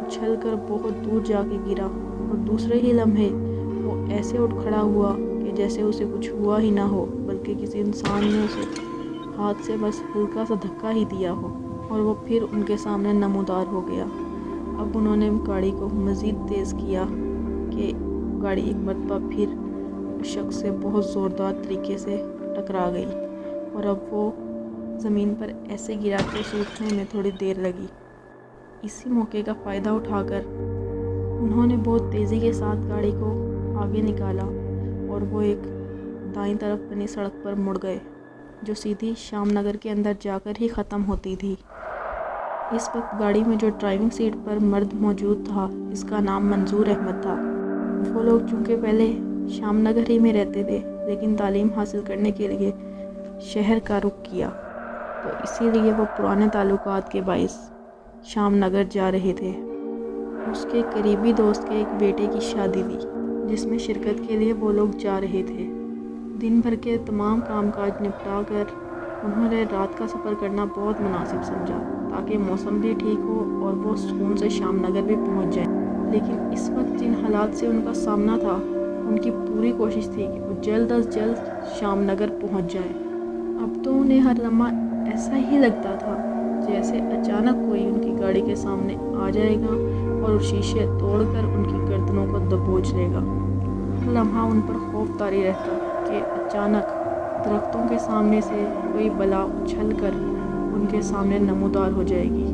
اچھل کر بہت دور جا کے گرا، اور دوسرے ہی لمحے وہ ایسے اٹھ کھڑا ہوا کہ جیسے اسے کچھ ہوا ہی نہ ہو، بلکہ کسی انسان نے اسے ہاتھ سے بس ہلکا سا دھکا ہی دیا ہو، اور وہ پھر ان کے سامنے نمودار ہو گیا۔ اب انہوں نے گاڑی کو مزید تیز کیا کہ گاڑی ایک مرتبہ پھر اس شخص سے بہت زوردار طریقے سے ٹکرا گئی، اور اب وہ زمین پر ایسے گرا کہ اسے اٹھنے میں تھوڑی دیر لگی۔ اسی موقع کا فائدہ اٹھا کر انہوں نے بہت تیزی کے ساتھ گاڑی کو آگے نکالا، اور وہ ایک دائیں طرف بنی سڑک پر مڑ گئے جو سیدھی شام نگر کے اندر جا کر ہی ختم ہوتی تھی۔ اس وقت گاڑی میں جو ڈرائیونگ سیٹ پر مرد موجود تھا، اس کا نام منظور احمد تھا۔ وہ لوگ چونکہ پہلے شام نگر ہی میں رہتے تھے، لیکن تعلیم حاصل کرنے کے لیے شہر کا رخ کیا، تو اسی لیے وہ پرانے تعلقات کے باعث شام نگر جا رہے تھے۔ اس کے قریبی دوست کے ایک بیٹے کی شادی تھی، جس میں شرکت کے لیے وہ لوگ جا رہے تھے۔ دن بھر کے تمام کام کاج نپٹا کر انہوں نے رات کا سفر کرنا بہت مناسب سمجھا، تاکہ موسم بھی ٹھیک ہو اور وہ سکون سے شام نگر بھی پہنچ جائیں۔ لیکن اس وقت جن حالات سے ان کا سامنا تھا، ان کی پوری کوشش تھی کہ وہ جلد از جلد شام نگر پہنچ جائیں۔ اب تو انہیں ہر لمحہ ایسا ہی لگتا تھا جیسے اچانک کوئی ان کی گاڑی کے سامنے آ جائے گا اور شیشے توڑ کر ان کی گردنوں کو دبوچ لے گا۔ ہر لمحہ ان پر خوف طاری رہتا کہ اچانک درختوں کے سامنے سے کوئی بلا اچھل کر ان کے سامنے نمودار ہو جائے گی۔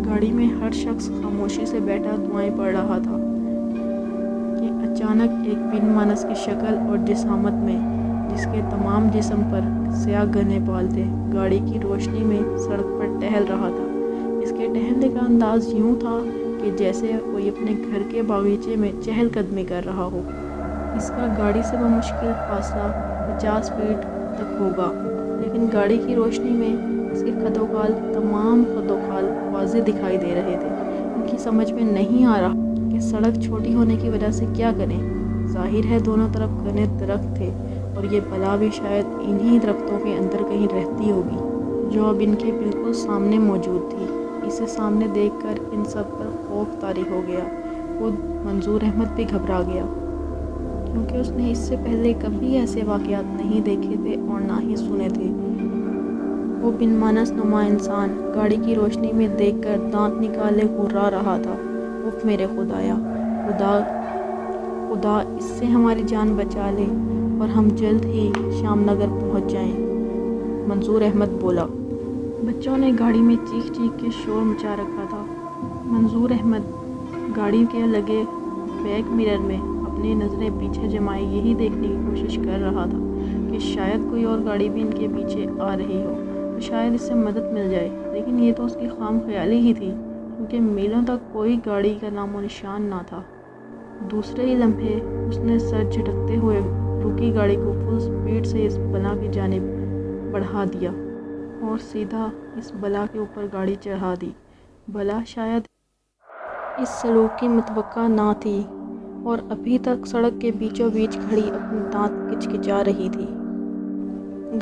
گاڑی میں ہر شخص خاموشی سے بیٹھا دعائیں پڑھ رہا تھا کہ اچانک ایک بن مانس کی شکل اور جسامت میں، جس کے تمام جسم پر سیاہ گھنے بال تھے، گاڑی کی روشنی میں سڑک پر ٹہل رہا تھا۔ اس کے ٹہلنے کا انداز یوں تھا کہ جیسے کوئی اپنے گھر کے باغیچے میں چہل قدمی کر رہا ہو۔ اس کا گاڑی سے بمشکل فاصلہ 50 فیٹ تک ہوگا، لیکن گاڑی کی روشنی میں اس کے خد و خال، تمام خد و خال واضح دکھائی دے رہے تھے۔ ان کی سمجھ میں نہیں آ رہا کہ سڑک چھوٹی ہونے کی وجہ سے کیا کریں۔ ظاہر ہے دونوں طرف گھنے درخت تھے، اور یہ بلا بھی شاید انہی درختوں کے اندر کہیں رہتی ہوگی، جو اب ان کے بالکل سامنے موجود تھی۔ اسے سامنے دیکھ کر ان سب پر خوف طاری ہو گیا۔ خود منظور احمد بھی گھبرا گیا، کیونکہ اس نے اس سے پہلے کبھی ایسے واقعات نہیں دیکھے تھے اور نہ ہی سنے تھے۔ وہ بن مانس نما انسان گاڑی کی روشنی میں دیکھ کر دانت نکالے ہررا رہا تھا، اف میرے خدایا، خدا اس سے ہماری جان بچا لے اور ہم جلد ہی شام نگر پہنچ جائیں۔ منظور احمد بولا۔ بچوں نے گاڑی میں چیخ چیخ کے شور مچا رکھا تھا۔ منظور احمد گاڑی کے لگے بیک مرر میں اپنی نظریں پیچھے جمائے یہی دیکھنے کی کوشش کر رہا تھا کہ شاید کوئی اور گاڑی بھی ان کے پیچھے آ رہی ہو تو شاید اس سے مدد مل جائے، لیکن یہ تو اس کی خام خیالی ہی تھی، کیونکہ میلوں تک کوئی گاڑی کا نام و نشان نہ تھا۔ دوسرے ہی لمحے اس نے سر جھٹکتے ہوئے رکی گاڑی کو فل سپیڈ سے اس بلا کی جانب بڑھا دیا اور سیدھا اس بلا کے اوپر گاڑی چڑھا دی۔ بلا شاید اس سلوک کی متوقع نہ تھی اور ابھی تک سڑک کے بیچوں بیچ کھڑی اپنے دانت کچکچا رہی تھی۔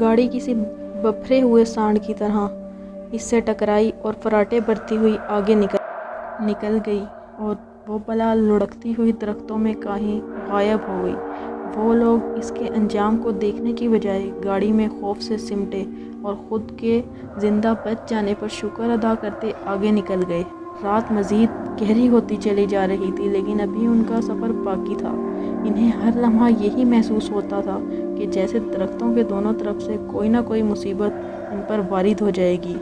گاڑی کسی بپھرے ہوئے سانڈ کی طرح اس سے ٹکرائی اور فراٹے بھرتی ہوئی آگے نکل گئی، اور وہ بلا لڑھکتی ہوئی درختوں میں کہیں غائب ہو گئی۔ وہ لوگ اس کے انجام کو دیکھنے کی بجائے گاڑی میں خوف سے سمٹے اور خود کے زندہ بچ جانے پر شکر ادا کرتے آگے نکل گئے۔ رات مزید گہری ہوتی چلی جا رہی تھی، لیکن ابھی ان کا سفر باقی تھا۔ انہیں ہر لمحہ یہی محسوس ہوتا تھا کہ جیسے درختوں کے دونوں طرف سے کوئی نہ کوئی مصیبت ان پر وارد ہو جائے گی۔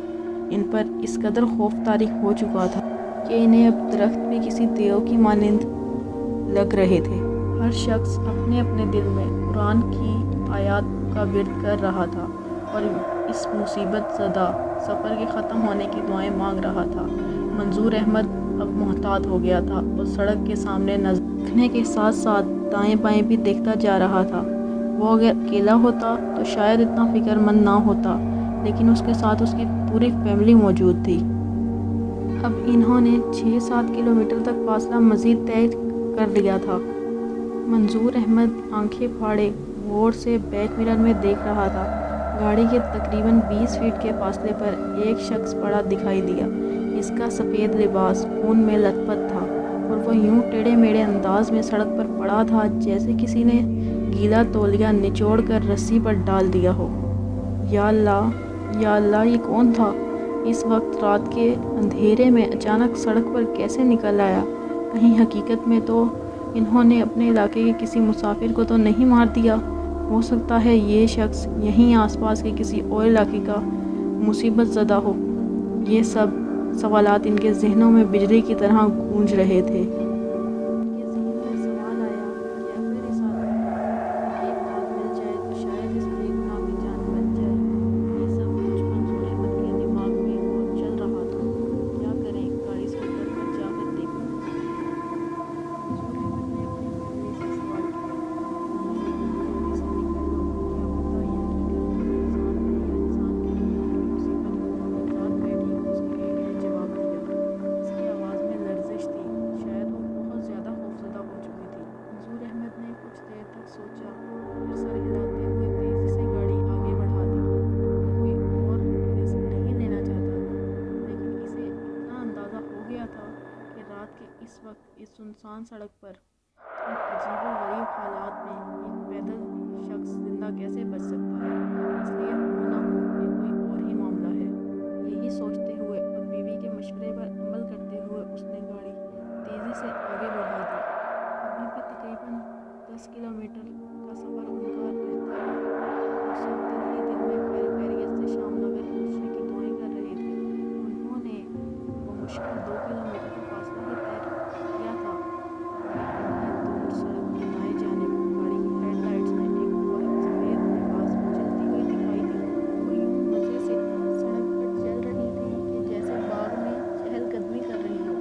ان پر اس قدر خوف طاری ہو چکا تھا کہ انہیں اب درخت بھی کسی دیو کی مانند لگ رہے تھے۔ ہر شخص اپنے اپنے دل میں قرآن کی آیات کا ورد کر رہا تھا اور اس مصیبت زدہ سفر کے ختم ہونے کی دعائیں مانگ رہا تھا۔ منظور احمد اب محتاط ہو گیا تھا اور سڑک کے سامنے نظر رکھنے کے ساتھ ساتھ دائیں بائیں بھی دیکھتا جا رہا تھا۔ وہ اگر اکیلا ہوتا تو شاید اتنا فکر مند نہ ہوتا، لیکن اس کے ساتھ اس کی پوری فیملی موجود تھی۔ اب انہوں نے 6-7 کلومیٹر تک فاصلہ مزید طے کر لیا تھا۔ منظور احمد آنکھیں پھاڑے غور سے بیک مرر میں دیکھ رہا تھا گاڑی کے تقریباً 20 فٹ کے فاصلے پر ایک شخص پڑا دکھائی دیا۔ اس کا سفید لباس خون میں لت پت تھا اور وہ یوں ٹیڑھے میڑھے انداز میں سڑک پر پڑا تھا جیسے کسی نے گیلا تولیہ نچوڑ کر رسی پر ڈال دیا ہو۔ یا اللہ، یہ کون تھا؟ اس وقت رات کے اندھیرے میں اچانک سڑک پر کیسے نکل آیا؟ کہیں حقیقت میں تو انہوں نے اپنے علاقے کے کسی مسافر کو تو نہیں مار دیا؟ ہو سکتا ہے یہ شخص یہیں آس پاس کے کسی اور علاقے کا مصیبت زدہ ہو۔ یہ سب سوالات ان کے ذہنوں میں بجلی کی طرح گونج رہے تھے۔ ان کے ذہن میں سوال آیا کہ اگر اس آدمی کو ایک دانت مل جائے تو شاید اس بے گناہ کی جان بچ جائے۔ یہ سب کچھ منظور احمد کے دماغ میں چل رہا تھا۔ کیا کریں؟ گاڑی سے اتر کر جا کر دیکھوں؟ منظور احمد نے اپنے پردے سے سوال کیا۔ جلدی سے نکل لو، کیا پتہ یہ حقیقت میں انسان ہے یا انسان کی مصیبت۔ ذات بیٹھی اس بھیڑ نے جواب دیا۔ اس کی آواز میں لرزش تھی، شاید وہ بہت زیادہ خوفزدہ ہو چکی تھی۔ منظور احمد نے کچھ دیر تک سوچا، پھر سر ہلاتے ہوئے تیزی سے گاڑی آگے بڑھا دی۔ وہ کوئی اور رسک نہیں لینا چاہتا تھا، لیکن اسے اتنا اندازہ ہو گیا تھا کہ رات کے اس وقت اس سنسان سڑک پر ان عجیب و غریب حالات میں ایک پیدل شخص زندہ کیسے بچ سکتا ہے، اس لیے ہو نہ ہو یہ کوئی اور ہی معاملہ ہے۔ یہی سوچتے ہوئے اور بیوی کے مشورے پر عمل کرتے ہوئے اس نے گاڑی تیزی سے آگے بڑھا دی۔ ابھی بھی تقریباً 10 کلومیٹر کا سفر ان کا رہتا ہے۔ وہ سب دل ہی دل میں خیریت سے شام نگر پہنچنے کی دعائیں کر رہے تھے۔ انہوں نے بمشکل 2 کلومیٹر کا فاصلہ ہی طے کیا تھا کہ انہیں دور سڑک کی دائیں جانب گاڑی کی ہیڈ لائٹس میں ایک عورت سفید لباس میں چلتی ہوئی دکھائی دی۔ وہ یوں مزے سے سڑک پر چل رہی تھی کہ جیسے باغ میں چہل قدمی کر رہی ہو۔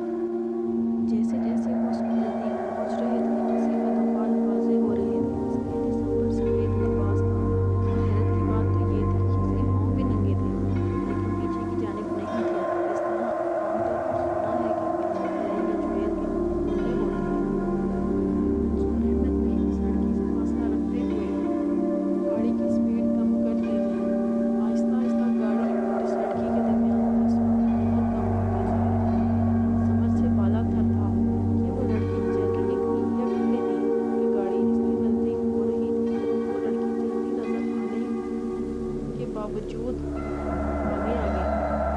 جیسے جیسے وہ اس کے نزدیک پہنچ رہے تھے اس کے قد و فال واضح ہو رہے تھے۔ اس کے جسم پر سفید لباس تھا اور حیرت کی بات تو یہ تھی کہ اس کے پاؤں بھی ننگے تھے، لیکن پیچھے کی جانب نہیں تھے، جس طرح عام طور پر سنا ہے کہ پیچھے بھیڑ یا چڑیل کے کھوتے ہوتے ہیں۔ منظور احمد نے اس لڑکی سے فاصلہ رکھتے ہوئے گاڑی کی سپیڈ کم کر دی تھی۔ آہستہ آہستہ گاڑی اور اس لڑکی کے درمیان فاصلہ اور کم ہوتا جا رہا۔ سمجھ سے بالا تر تھا کہ وہ لڑکی چل رہی تھی یا کھڑی تھی، کیونکہ گاڑی جتنی نزدیک ہو رہی تھی وہ لڑکی چلتی نظر آنے کے باوجود آگے آگے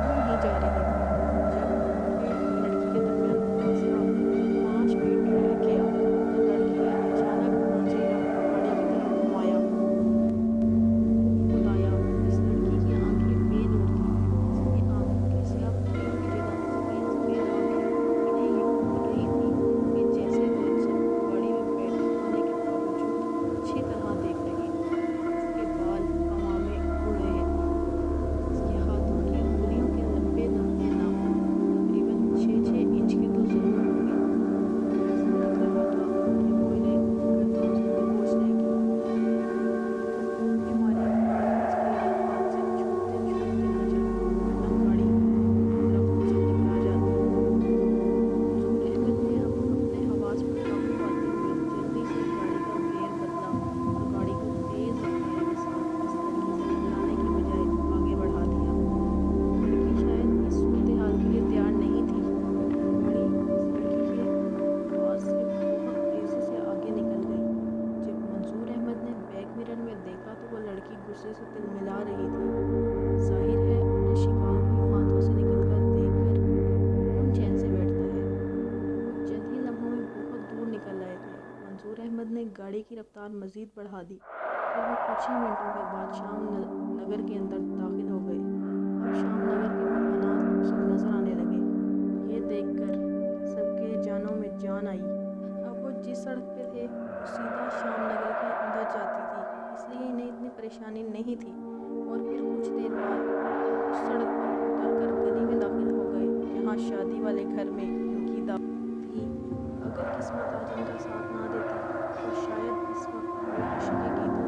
کیوں نہیں جا رہی تھی۔ جب ان کے اور لڑکی کے درمیان فاصلہ 5 فٹ رہ گیا تو لڑکی نے اچانک منچھیرا گاڑی کی طرف گھمایا۔ خدایا، اس لڑکی کی آنکھیں بے نور تھیں۔ اس کی آنکھوں کے سیاہ پٹیوں کی جگہ سفید سفید آنکھیں انہیں یوں گھور رہی تھیں کہ جیسے وہ ان سب کو گاڑی میں بیٹھے ہونے کے باوجود اچھی طرح دیکھ رہی ہو۔ اس کے بال ہوا میں اڑ رہے تھے۔ اس کے ہاتھوں کی انگلیوں کے لمبے لمبے ناخن تقریباً 6 انچ کے تو ضرور ہوں گے۔ ایسا لگ رہا تھا کہ وہ انہیں اگر دھوس دبوچ لے گی تو خوف کے مارے گاڑی اس کے ہاتھ سے چھوٹتے چھوٹتے نہ جائے، ورنہ گاڑی درختوں سے ٹکرا جاتی۔ منظور احمد نے اب اپنے حواس پر قابو پاتے ہوئے جلدی سے گاڑی کا گیئر بدلا اور گاڑی کو تیز رفتاری کے ساتھ اس لڑکی سے ٹکرانے کی بجائے آگے بڑھا دیا۔ لڑکی شاید اس صورتحال کے لیے تیار نہیں تھی۔ گاڑی اس لڑکی کے پاس سے بہت تیزی سے آگے نکل گئی۔ جب منظور احمد نے بیک مرر میں دیکھا تو وہ لڑکی غصے سے تلملا رہی تھی۔ ظاہر ہے انہیں شکار کو یوں ہاتھوں سے نکلتا دیکھ کر کون چین سے بیٹھتا ہے۔ وہ چند ہی لمحوں میں بہت دور نکل آئے تھے۔ منظور احمد نے گاڑی کی رفتار مزید بڑھا دی، پھر وہ کچھ ہی منٹوں کے بعد شام نگر کے اندر داخل ہو گئے۔ اب شام نگر کے مکانات اسے نظر آنے لگے۔ یہ دیکھ کر سب کے جانوں میں جان آئی۔ اب وہ جس سڑک پہ تھے وہ سیدھا شام نگر کے اندر جاتی تھی، اس لیے انہیں اتنی پریشانی نہیں تھی۔ اور پھر کچھ دیر بعد وہ اس سڑک پر اتر کر گلی میں داخل ہو گئے جہاں شادی والے گھر میں ان کی دعوت تھی۔ اگر قسمت آج ان کا ساتھ نہ دیتی تو شاید اس وقت وہ عشق کے گیتوں